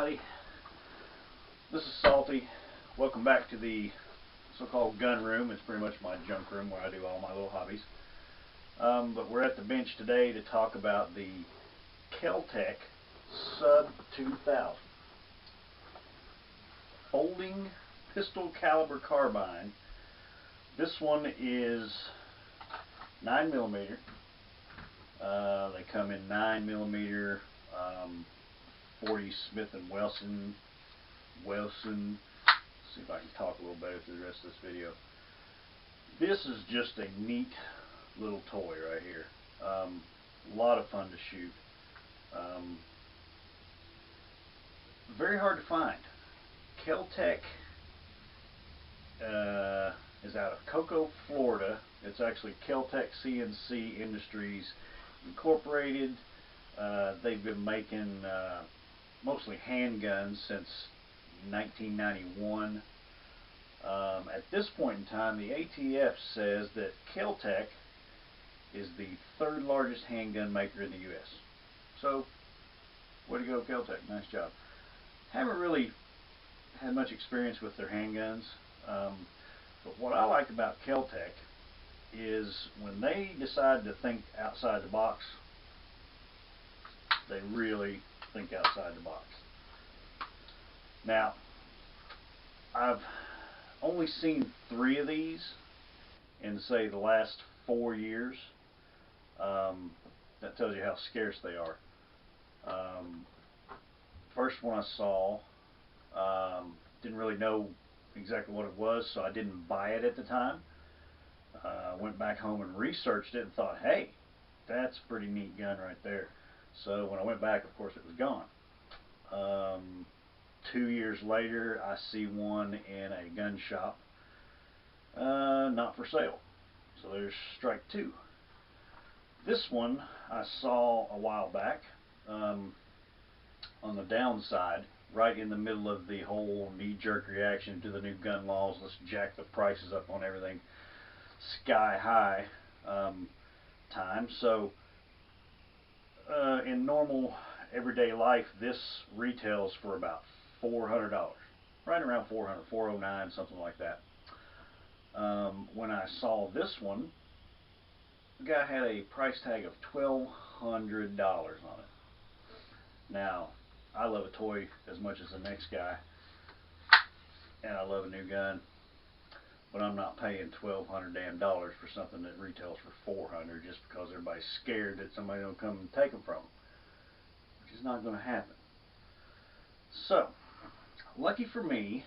everybody. This is Salty. Welcome back to the so-called gun room. It's pretty much my junk room where I do all my little hobbies. But we're at the bench today to talk about the Kel Tec Sub 2000 folding pistol caliber carbine. This one is 9mm. They come in 9mm, 40 Smith & Wesson. Let's see if I can talk a little better through the rest of this video. This is just a neat little toy right here. A lot of fun to shoot. Very hard to find. Kel Tec is out of Cocoa, Florida. It's actually Kel Tec CNC Industries Incorporated. They've been making mostly handguns since 1991. At this point in time, the ATF says that Kel Tec is the third largest handgun maker in the U.S. So, way to go, Kel Tec. Nice job. Haven't really had much experience with their handguns, but what I like about Kel Tec is when they decide to think outside the box, they really think outside the box. Now, I've only seen 3 of these in, say, the last 4 years. That tells you how scarce they are. First one I saw, didn't really know exactly what it was, so I didn't buy it at the time. Went back home and researched it and thought, hey, that's a pretty neat gun right there. So when I went back, of course, it was gone. 2 years later, I see one in a gun shop, not for sale. So there's strike 2. This one I saw a while back on the downside, right in the middle of the whole knee-jerk reaction to the new gun laws. Let's jack the prices up on everything sky high time. So in normal everyday life, this retails for about $400, right around 400, 409, something like that. When I saw this one, the guy had a price tag of $1,200 on it. Now, I love a toy as much as the next guy, and I love a new gun, but I'm not paying $1,200 damn dollars for something that retails for $400 just because everybody's scared that somebody will come and take them from them, which is not going to happen. So, lucky for me,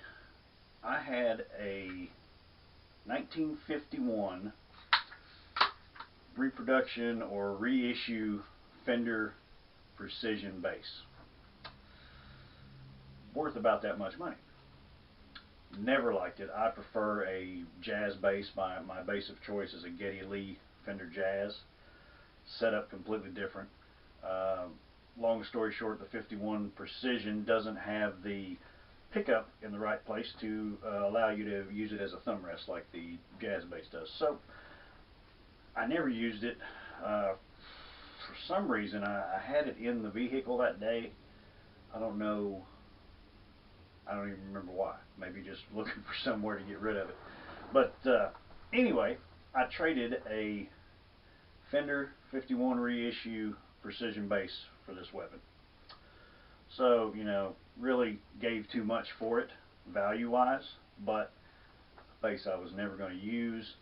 I had a 1951 reproduction or reissue Fender Precision base, worth about that much money. Never liked it. I prefer a jazz bass. My bass of choice is a Geddy Lee Fender Jazz. Setup completely different. Long story short, the 51 Precision doesn't have the pickup in the right place to allow you to use it as a thumb rest like the jazz bass does. So I never used it. For some reason, I had it in the vehicle that day. I don't know. I don't even remember why. Maybe just looking for somewhere to get rid of it. But anyway, I traded a Fender 51 reissue Precision bass for this weapon. So, you know, really gave too much for it value-wise, but a bass I was never going to use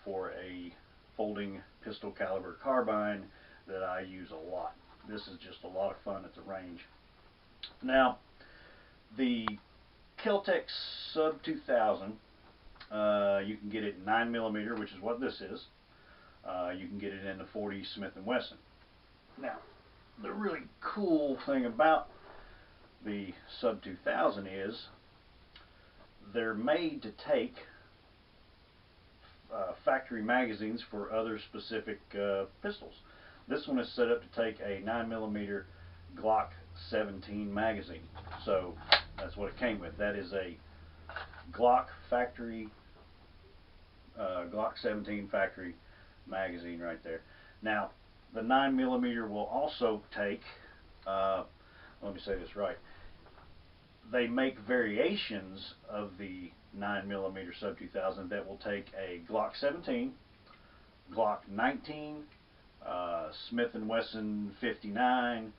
for a folding pistol caliber carbine that I use a lot. This is just a lot of fun at the range. Now, the Kel Tec Sub 2000, you can get it in 9mm, which is what this is. You can get it in the 40 Smith & Wesson. Now, the really cool thing about the Sub 2000 is they're made to take factory magazines for other specific pistols. This one is set up to take a 9mm Glock 17 magazine. So that's what it came with. That is a Glock factory, Glock 17 factory magazine right there. Now, the 9mm will also take, let me say this right, they make variations of the 9mm Sub 2000 that will take a Glock 17, Glock 19, Smith & Wesson 59,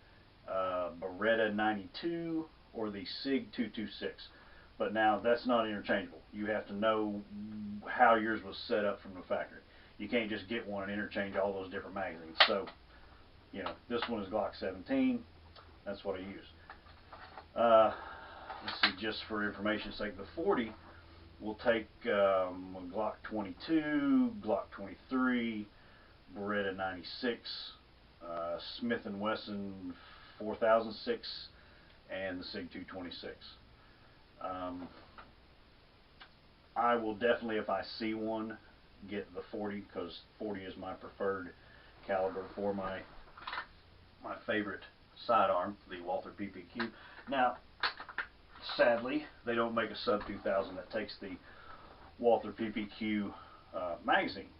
Beretta 92, or the SIG 226. But now that's not interchangeable. You have to know how yours was set up from the factory. You can't just get one and interchange all those different magazines. So, you know, this one is Glock 17. That's what I use. Let's see, just for information's sake, the 40 will take Glock 22, Glock 23, Beretta 96, Smith & Wesson 4006, and the SIG 226. I will definitely, if I see one, get the 40, because 40 is my preferred caliber for my favorite sidearm, the Walther PPQ. Now, sadly, they don't make a Sub 2000 that takes the Walther PPQ magazine,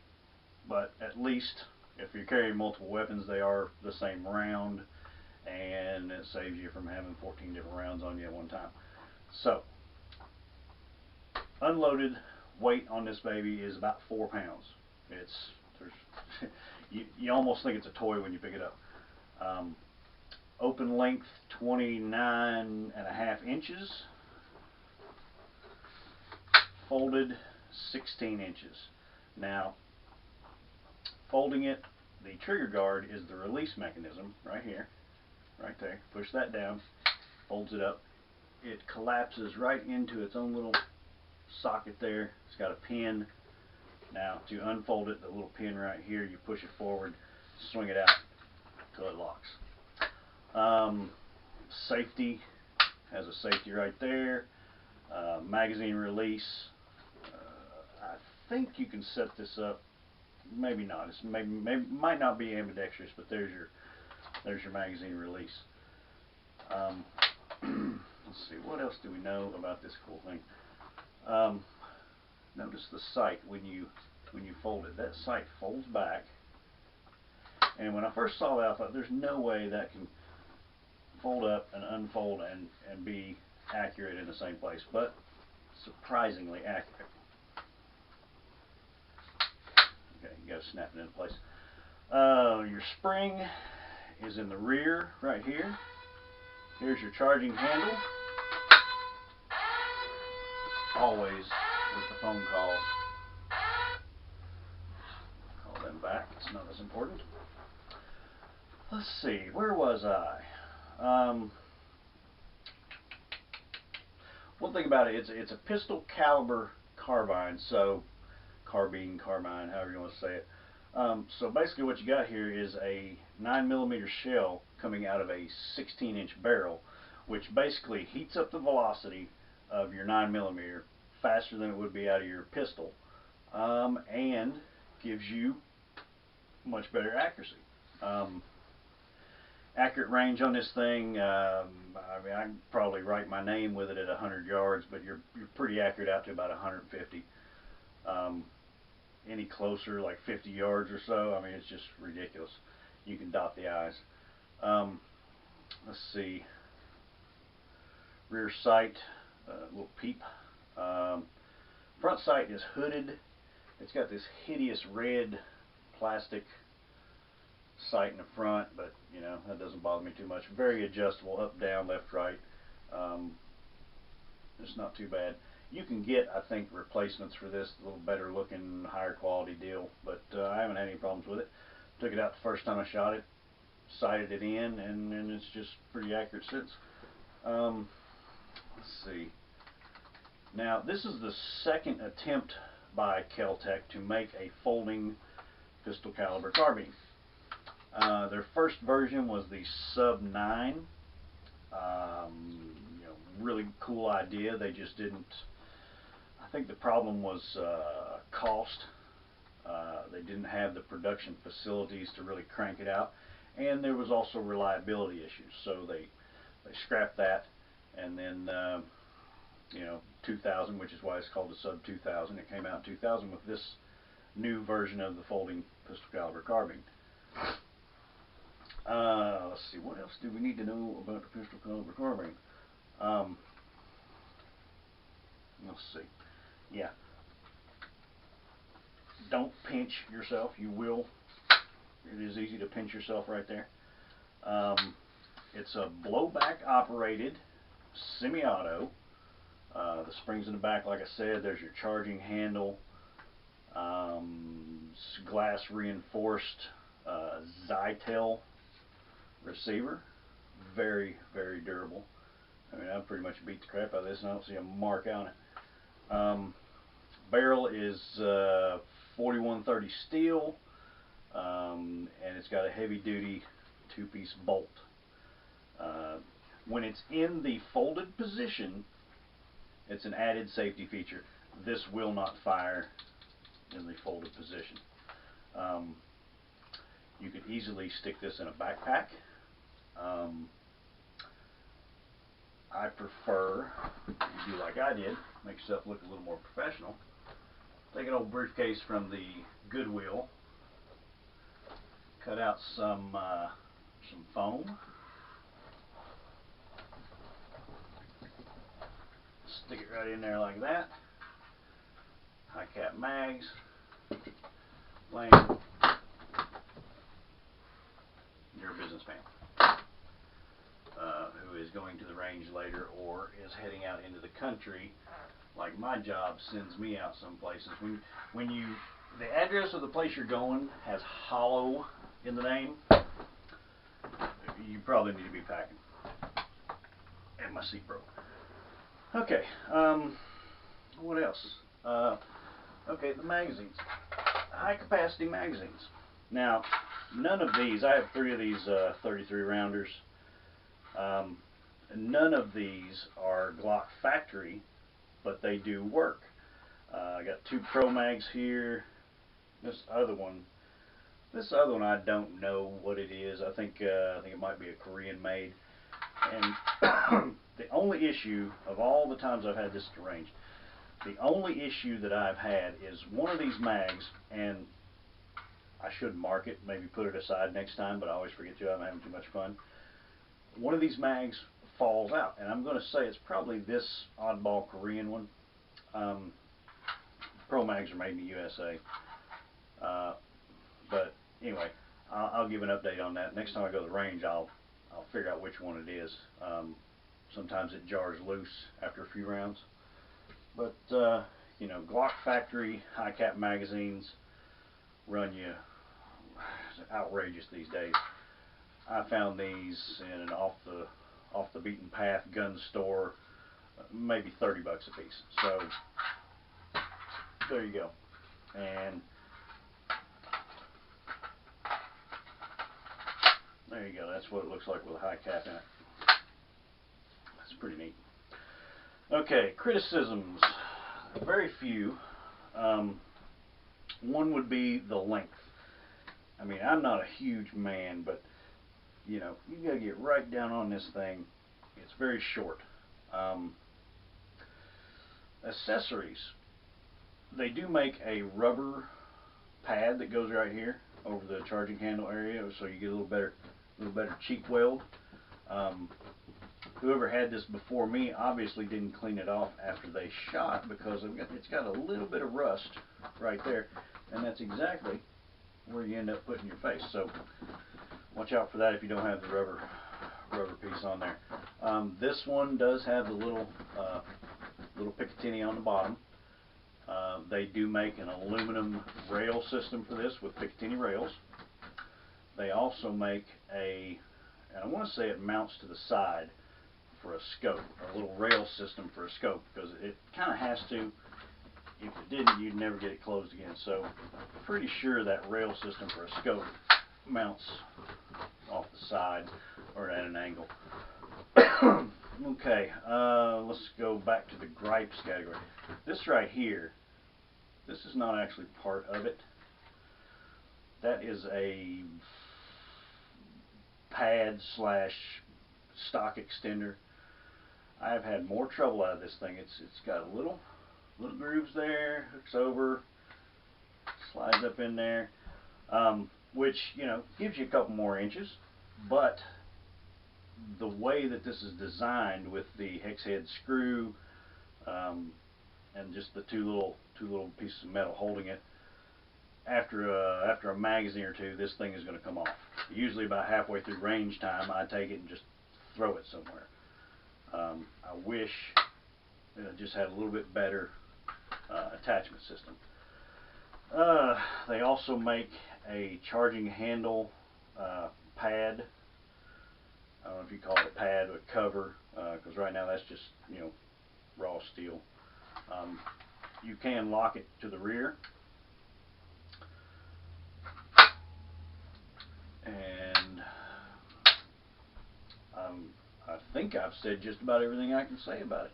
but at least if you're carrying multiple weapons, they are the same round, and it saves you from having 14 different rounds on you at one time. So, unloaded weight on this baby is about 4 pounds. You almost think it's a toy when you pick it up. Open length 29.5 inches. Folded 16 inches. Now, folding it, the trigger guard is the release mechanism right here, right there. Push that down, folds it up. It collapses right into its own little socket there. It's got a pin. Now, to unfold it, the little pin right here, you push it forward, swing it out until it locks. Safety has a safety right there. Magazine release. I think you can set this up. Maybe not. It's maybe might not be ambidextrous, but there's your magazine release. Let's see, what else do we know about this cool thing? Notice the sight when you fold it. That sight folds back. And when I first saw that, I thought there's no way that can fold up and unfold and be accurate in the same place, but surprisingly accurate. Okay, you got to snap it into place. Your spring is in the rear right here. Here's your charging handle. Always with the phone calls. Call them back. It's not as important. Let's see. Where was I? One thing about it, it's a pistol caliber carbine, so carbine, however you want to say it. So basically what you got here is a 9mm shell coming out of a 16-inch barrel, which basically heats up the velocity of your 9mm faster than it would be out of your pistol, and gives you much better accuracy. Accurate range on this thing, I mean, I can probably write my name with it at 100 yards, but you're pretty accurate out to about 150. Any closer, like 50 yards or so, I mean, it's just ridiculous. You can dot the I's. Let's see. Rear sight, little peep. Front sight is hooded. It's got this hideous red plastic sight in the front, but you know, that doesn't bother me too much. Very adjustable, up, down, left, right. It's not too bad. You can get, I think, replacements for this, a little better looking, higher quality deal, but I haven't had any problems with it. Took it out the first time I shot it, sighted it in, and it's just pretty accurate since. Let's see. Now, this is the second attempt by Kel Tec to make a folding pistol caliber carbine. Their first version was the Sub 9. You know, really cool idea. They just didn't. I think the problem was cost. They didn't have the production facilities to really crank it out, and there was also reliability issues. So they scrapped that, and then you know, 2000, which is why it's called the Sub 2000. It came out in 2000 with this new version of the folding pistol caliber carbine. Let's see, what else do we need to know about the pistol caliber carbine? Let's see. Yeah. Don't pinch yourself. You will. It is easy to pinch yourself right there. It's a blowback operated semi-auto. The springs in the back, like I said, there's your charging handle. Glass reinforced Zytel receiver. Very, very durable. I mean, I pretty much beat the crap out of this and I don't see a mark on it. Barrel is 4130 steel, and it's got a heavy duty 2-piece bolt. When it's in the folded position, it's an added safety feature. This will not fire in the folded position. You could easily stick this in a backpack. I prefer, if you do like I did, make yourself look a little more professional. Take an old briefcase from the Goodwill, cut out some foam, stick it right in there like that. High cap mags, lane. You're a businessman who is going to the range later or is heading out into the country. Like my job sends me out some places. When the address of the place you're going has hollow in the name, you probably need to be packing. And my seat broke. Okay, what else? Okay, the magazines. High capacity magazines. Now, none of these, I have 3 of these 33 rounders. None of these are Glock factory, but they do work. I got 2 Pro Mags here. This other one I don't know what it is. I think it might be a Korean made. And the only issue of all the times I've had this arranged, the only issue that I've had is one of these mags, and I should mark it, maybe put it aside next time, but I always forget to. I'm having too much fun. One of these mags falls out, and I'm going to say it's probably this oddball Korean one. Pro Mags are made in the USA. But anyway, I'll give an update on that. Next time I go to the range, I'll figure out which one it is. Sometimes it jars loose after a few rounds. But, you know, Glock factory high cap magazines run you, it's outrageous these days. I found these in an off the beaten path gun store, maybe 30 bucks a piece. So there you go. And there you go. That's what it looks like with a high cap in it. That's pretty neat. Okay, criticisms. Very few. One would be the length. I mean, I'm not a huge man, but you know, you gotta get right down on this thing. It's very short. Accessories. They do make a rubber pad that goes right here over the charging handle area, so you get a little better cheek weld. Whoever had this before me obviously didn't clean it off after they shot, because it's got a little bit of rust right there, and that's exactly where you end up putting your face. So watch out for that if you don't have the rubber piece on there. This one does have the little Picatinny on the bottom. They do make an aluminum rail system for this with Picatinny rails. They also make and I want to say it mounts to the side for a scope, or a little rail system for a scope, because it kind of has to. If it didn't, you'd never get it closed again. So pretty sure that rail system for a scope mounts off the side or at an angle. Okay, let's go back to the gripes category. This right here, this is not actually part of it. That is a pad slash stock extender. I've had more trouble out of this thing. It's got little grooves there, hooks over, slides up in there, which, you know, gives you a couple more inches, but the way that this is designed with the hex head screw, and just the two little pieces of metal holding it. After a magazine or two, this thing is going to come off. Usually about halfway through range time, I take it and just throw it somewhere. I wish it just had a little bit better attachment system. They also make a charging handle pad. I don't know if you call it a pad or a cover, because right now that's just, you know, raw steel. You can lock it to the rear, and I think I've said just about everything I can say about it.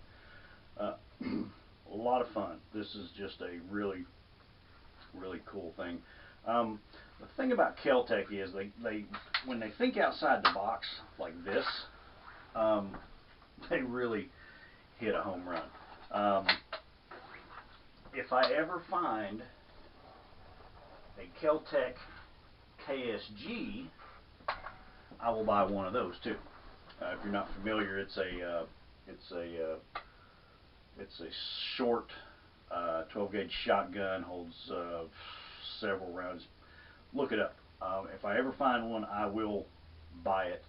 A lot of fun. This is just a really cool thing. The thing about Kel Tec is they when they think outside the box like this, they really hit a home run. If I ever find a Kel Tec KSG, I will buy one of those too. If you're not familiar, it's a short 12 gauge shotgun, holds several rounds. Look it up. If I ever find one, I will buy it,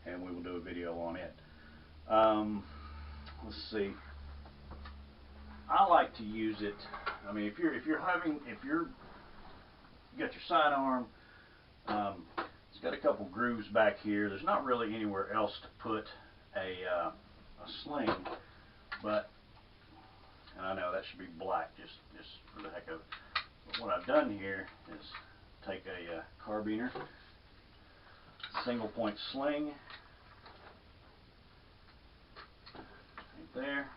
and we will do a video on it. Let's see. I like to use it. I mean, if you got your sidearm, it's got a couple grooves back here. There's not really anywhere else to put a sling, but, and I know that should be black just for the heck of it. But what I've done here is take a carbiner, single point sling, right there.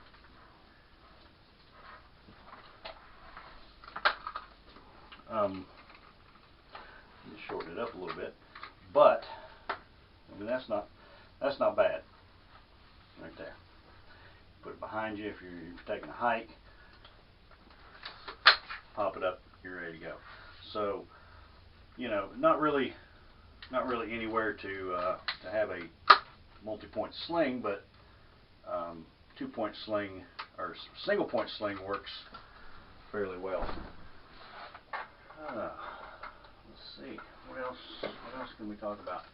Just shorten it up a little bit, but I mean that's not bad. Right there. Put it behind you if you're taking a hike. Pop it up. You're ready to go. So, you know, not really anywhere to have a multi-point sling, but 2-point sling or single point sling works fairly well. Let's see, what else can we talk about?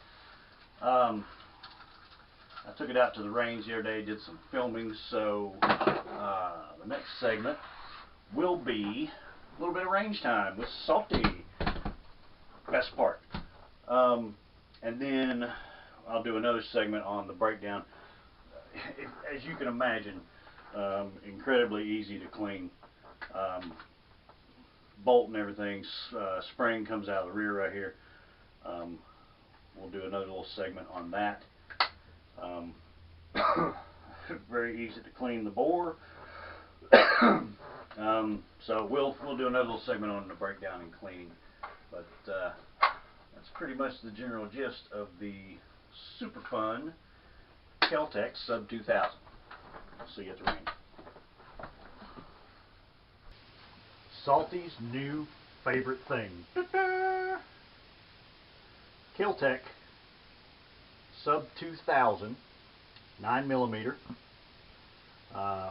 I took it out to the range the other day, did some filming, so the next segment will be a little bit of range time with Salty. Best part. And then I'll do another segment on the breakdown. As you can imagine, incredibly easy to clean. Bolt and everything, spring comes out of the rear right here. We'll do another little segment on that. Very easy to clean the bore. So we'll do another little segment on the breakdown and cleaning. But that's pretty much the general gist of the super fun Kel Tec Sub 2000. I'll see you at the range. Salty's new favorite thing. Kel Tec Sub 2000, 9mm.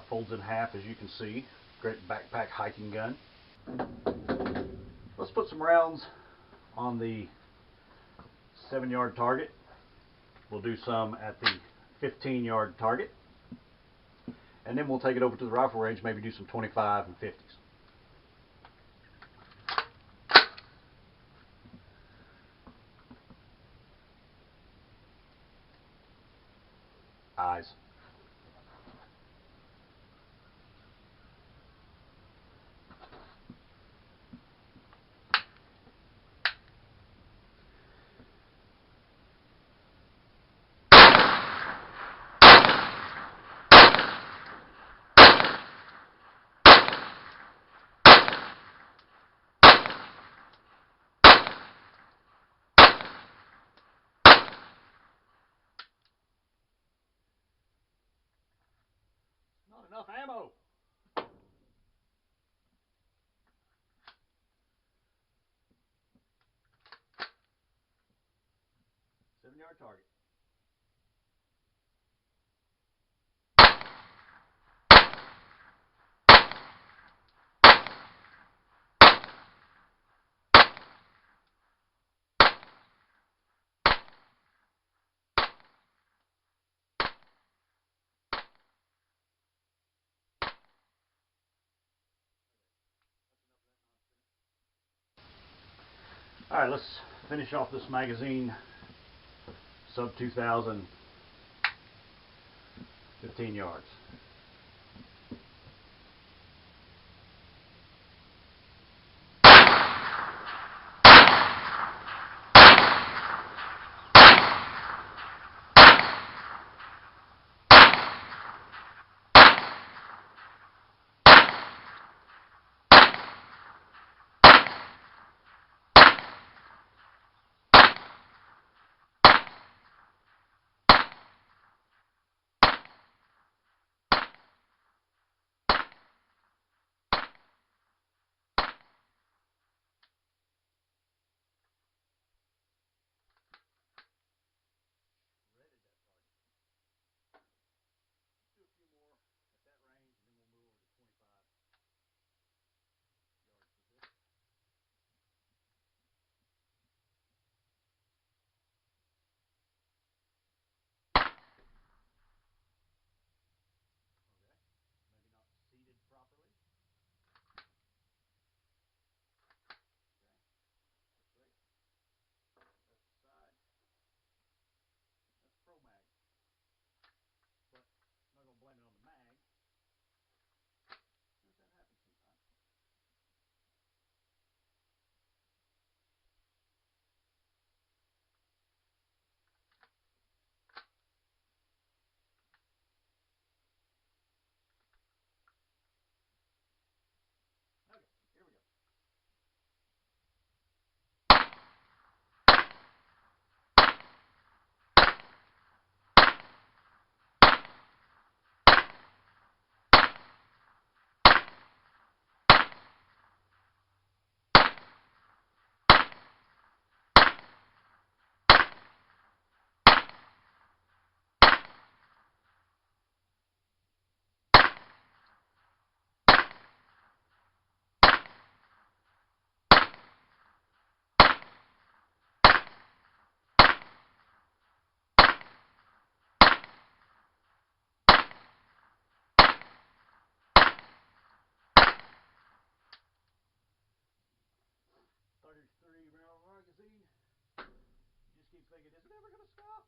Folds in half, as you can see. Great backpack hiking gun. Let's put some rounds on the 7-yard target. We'll do some at the 15-yard target. And then we'll take it over to the rifle range, maybe do some 25 and 50s. Eyes. Not enough ammo. 7-yard target. Alright, let's finish off this magazine. Sub 2000, 15 yards. Magazine. You just keep thinking, is it ever going to stop?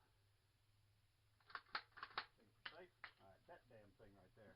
Thinking for safe. Alright, that damn thing right there.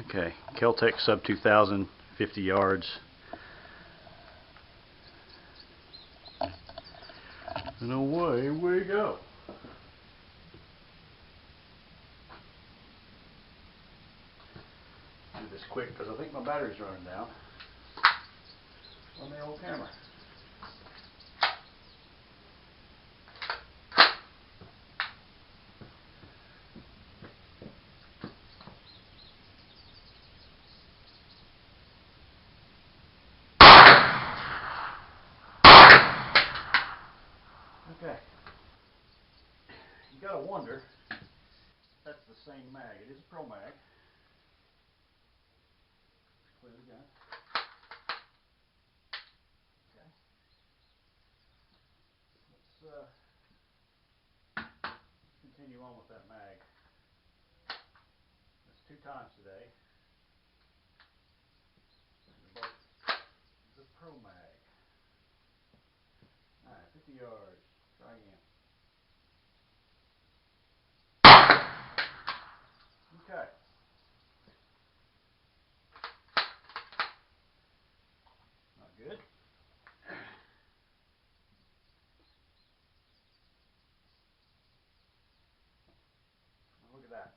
Okay, Kel Tec Sub 2000, 50 yards. And away we go. Do this quick because I think my battery's running down on the old camera. Okay. You gotta wonder if that's the same mag. It is a Pro Mag. Clear the gun. continue on with that mag. That's 2 times today. The Pro Mag. Alright, 50 yards. Try again. Okay. Not good. Look at that.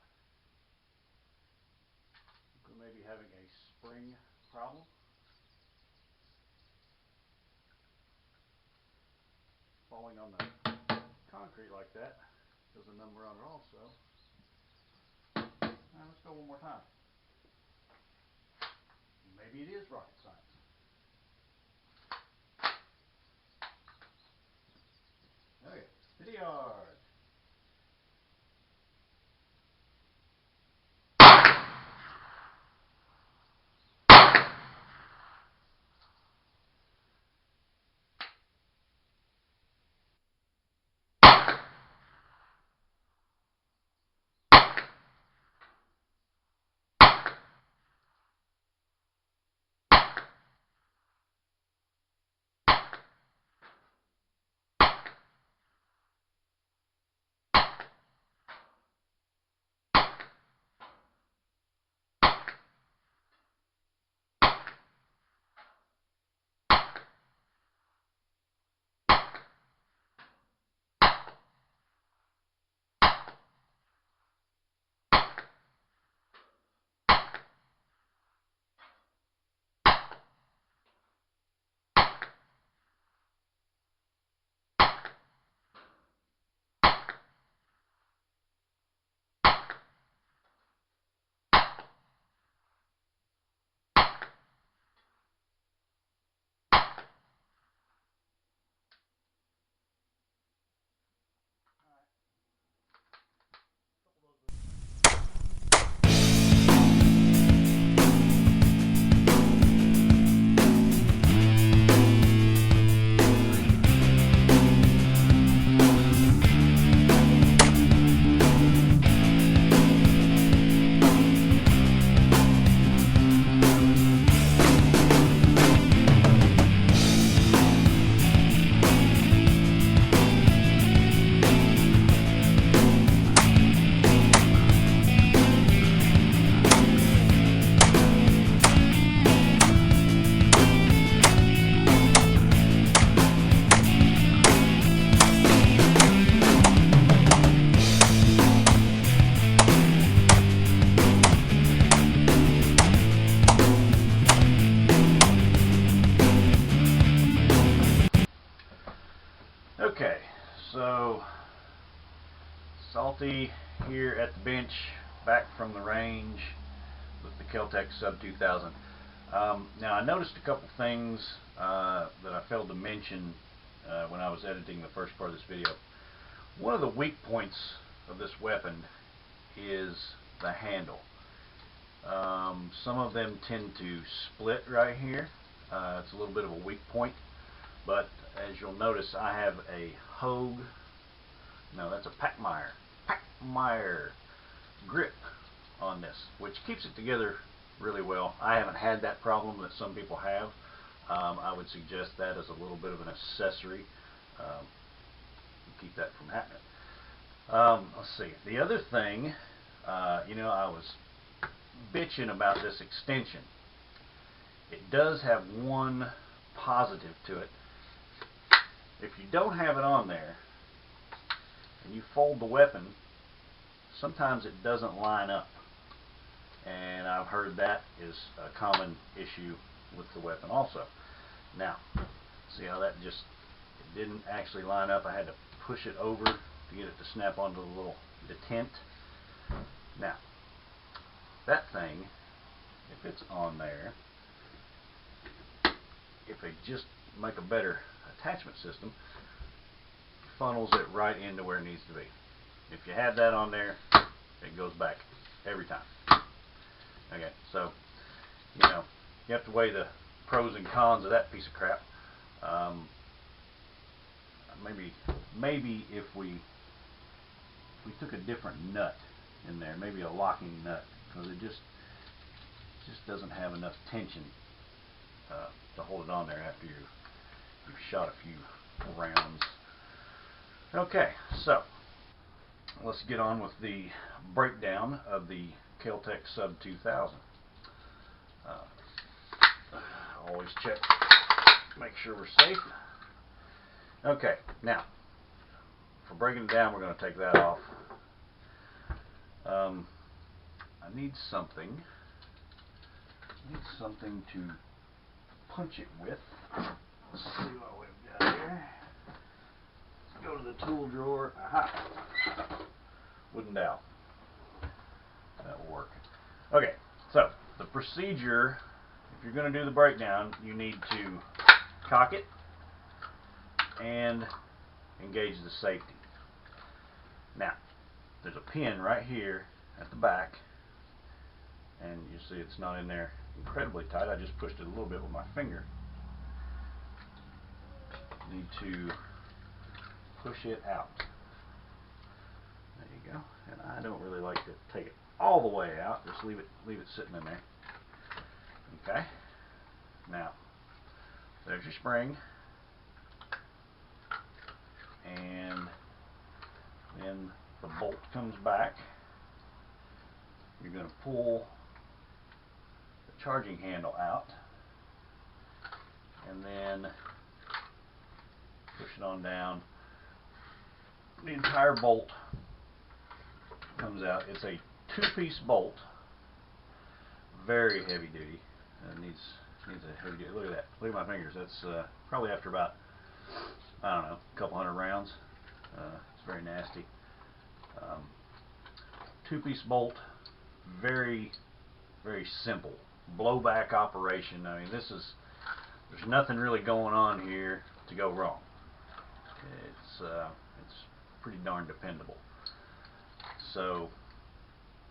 We may be having a spring problem. Falling on the concrete like that. There's a number on it also. Now let's go one more time. Maybe it is rocket science. Okay, 50 yards. Okay, so Salty here at the bench, back from the range with the Kel Tec Sub 2000. Now I noticed a couple things that I failed to mention when I was editing the first part of this video. One of the weak points of this weapon is the handle. Some of them tend to split right here. It's a little bit of a weak point, but as you'll notice, I have a Hogue, no, that's a Packmeyer grip on this, which keeps it together really well. I haven't had that problem that some people have. I would suggest that as a little bit of an accessory to keep that from happening. Let's see. The other thing, you know, I was bitching about this extension. It does have one positive to it. If you don't have it on there and you fold the weapon, sometimes it doesn't line up, and I've heard that is a common issue with the weapon also. Now, see how that just, it didn't actually line up. I had to push it over to get it to snap onto the little detent. Now, that thing, if it's on there, if they just make a better attachment system, funnels it right into where it needs to be. If you have that on there, it goes back every time. Okay, so you know, you have to weigh the pros and cons of that piece of crap. I'm maybe if we took a different nut in there, maybe a locking nut, because it just doesn't have enough tension to hold it on there after you've shot a few rounds. Okay, so let's get on with the breakdown of the Kel Tec Sub 2000. Always check, make sure we're safe. Okay, now for breaking it down, we're going to take that off. I need something to punch it with. Let's see what we've got here. Let's go to the tool drawer. Aha! Wooden dowel. That will work. Okay, so the procedure, if you're going to do the breakdown, you need to cock it and engage the safety. Now, there's a pin right here at the back, and you see it's not in there incredibly tight. I just pushed it a little bit with my finger. Need to push it out. There you go. And I don't really like to take it all the way out. Just leave it sitting in there. Okay. Now, there's your spring, and then the bolt comes back. You're going to pull the charging handle out, and then push it on down. The entire bolt comes out. It's a two-piece bolt, very heavy duty. It needs a heavy duty. Look at that. Look at my fingers. That's probably after about, I don't know, a couple hundred rounds. It's very nasty. Two-piece bolt, very simple blowback operation. I mean, there's nothing really going on here to go wrong. It's pretty darn dependable. So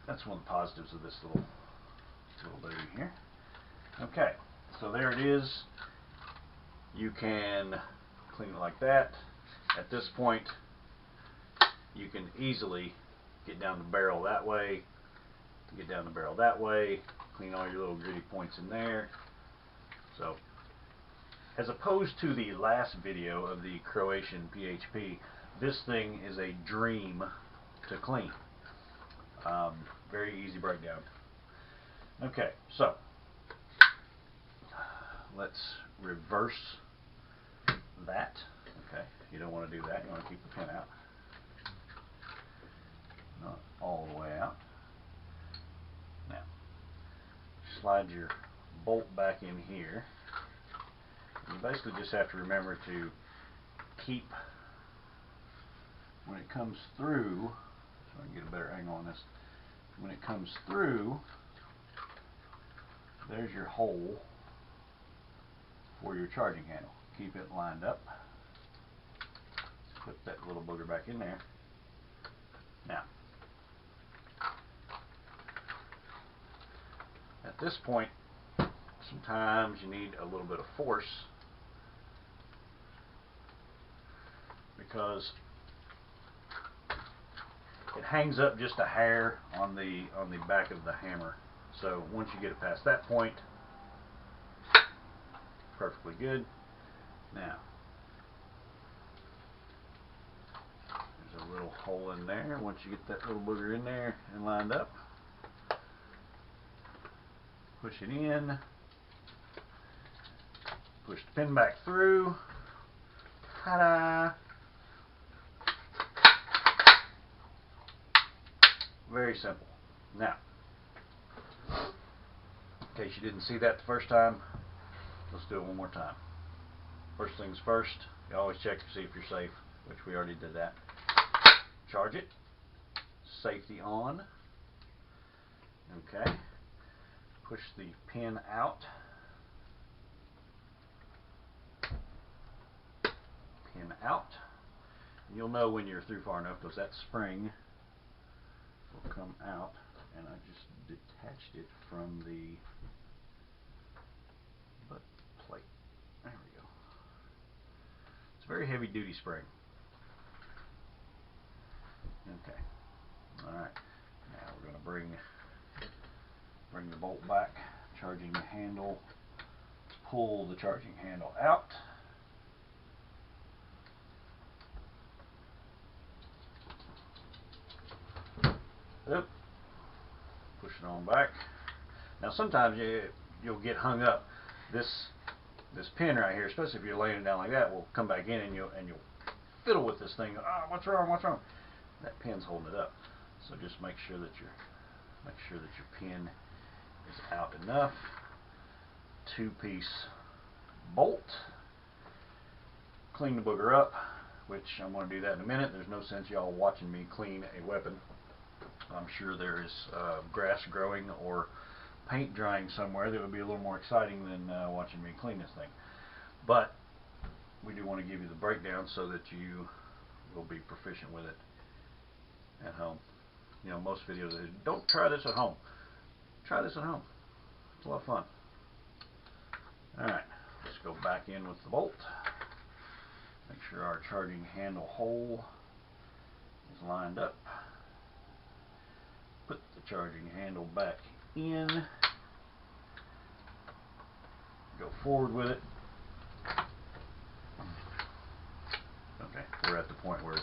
that's one of the positives of this little baby here. Okay, so there it is. You can clean it like that. At this point, you can easily get down the barrel that way, get down the barrel that way, clean all your little gritty points in there. So, as opposed to the last video of the Croatian PHP, this thing is a dream to clean. Very easy breakdown. Okay, so let's reverse that. Okay, you don't want to do that. You want to keep the pin out. Not all the way out. Now, slide your bolt back in here. You basically just have to remember to keep, when it comes through, so I can get a better angle on this, when it comes through, there's your hole for your charging handle. Keep it lined up. Put that little booger back in there. Now, at this point, sometimes you need a little bit of force, because it hangs up just a hair on the back of the hammer. So once you get it past that point, perfectly good. Now, there's a little hole in there. Once you get that little booger in there and lined up, push it in, push the pin back through. Ta-da! Very simple. Now, in case you didn't see that the first time, let's do it one more time. First things first, you always check to see if you're safe, which we already did that. Charge it. Safety on. Okay. Push the pin out. Pin out. You'll know when you're through far enough because that spring will come out, and I just detached it from the butt plate. There we go. It's a very heavy duty spring. Okay. All right. Now we're going to bring the bolt back, charging the handle. Pull the charging handle out. Yep. Push it on back. Now sometimes you'll get hung up. This pin right here, especially if you're laying it down like that, will come back in and you'll fiddle with this thing. Ah, what's wrong? What's wrong? That pin's holding it up. So just make sure that your pin is out enough. 2-piece bolt. Clean the booger up, which I'm going to do that in a minute. There's no sense y'all watching me clean a weapon. I'm sure there is grass growing or paint drying somewhere that would be a little more exciting than watching me clean this thing. But we do want to give you the breakdown so that you will be proficient with it at home. You know, most videos say, don't try this at home. Try this at home. It's a lot of fun. Alright, let's go back in with the bolt. Make sure our charging handle hole is lined up. Put the charging handle back in. Go forward with it. Okay, we're at the point where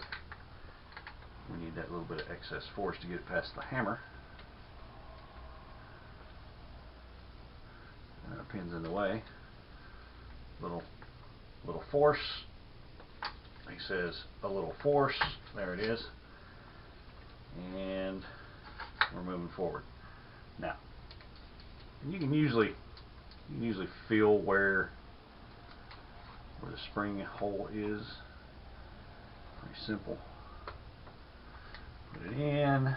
we need that little bit of excess force to get it past the hammer. And our pin's in the way. Little force. He says a little force. There it is. And we're moving forward. Now, you can usually feel where the spring hole is. Pretty simple. Put it in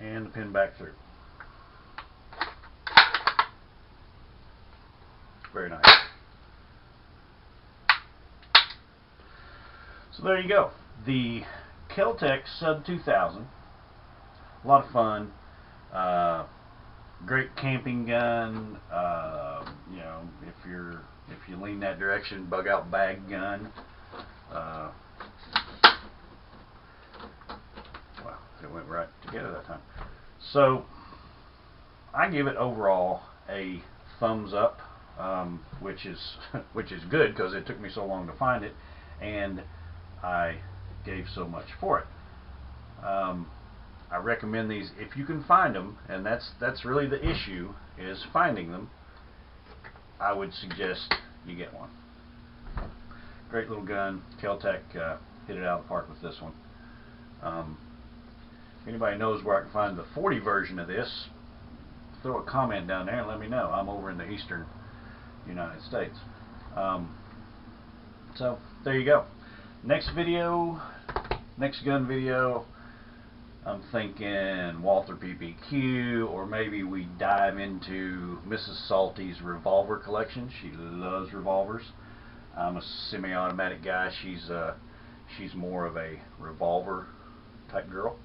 and the pin back through. Very nice. So there you go. The Kel Tec Sub 2000. A lot of fun. Great camping gun. You know, if you lean that direction, bug out bag gun. Wow, it went right together that time. So I give it overall a thumbs up, which is good because it took me so long to find it, and I gave so much for it. I recommend these if you can find them, and that's really the issue, is finding them. I would suggest you get one. Great little gun. Kel Tec hit it out of the park with this one. If anybody knows where I can find the 40 version of this, throw a comment down there and let me know. I'm over in the eastern United States. So there you go. Next gun video, I'm thinking Walther PPQ, or maybe we dive into Mrs. Salty's revolver collection. She loves revolvers. I'm a semi-automatic guy. She's more of a revolver type girl.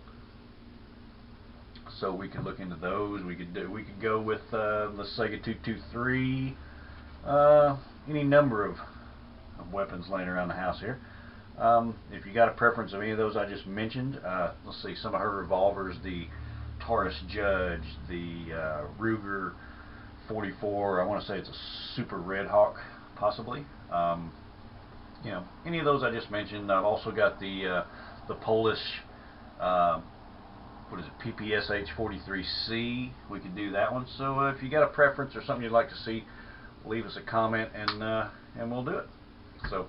So we could look into those. We could go with the Sega 223. Any number of weapons laying around the house here. If you got a preference of any of those I just mentioned, let's see, some of her revolvers, the Taurus Judge, the Ruger 44, I want to say it's a Super Red Hawk, possibly. You know, any of those I just mentioned. I've also got the Polish, what is it, PPSH 43C. We could do that one. So if you got a preference or something you'd like to see, leave us a comment and we'll do it. So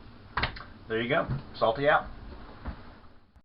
there you go. Salty out.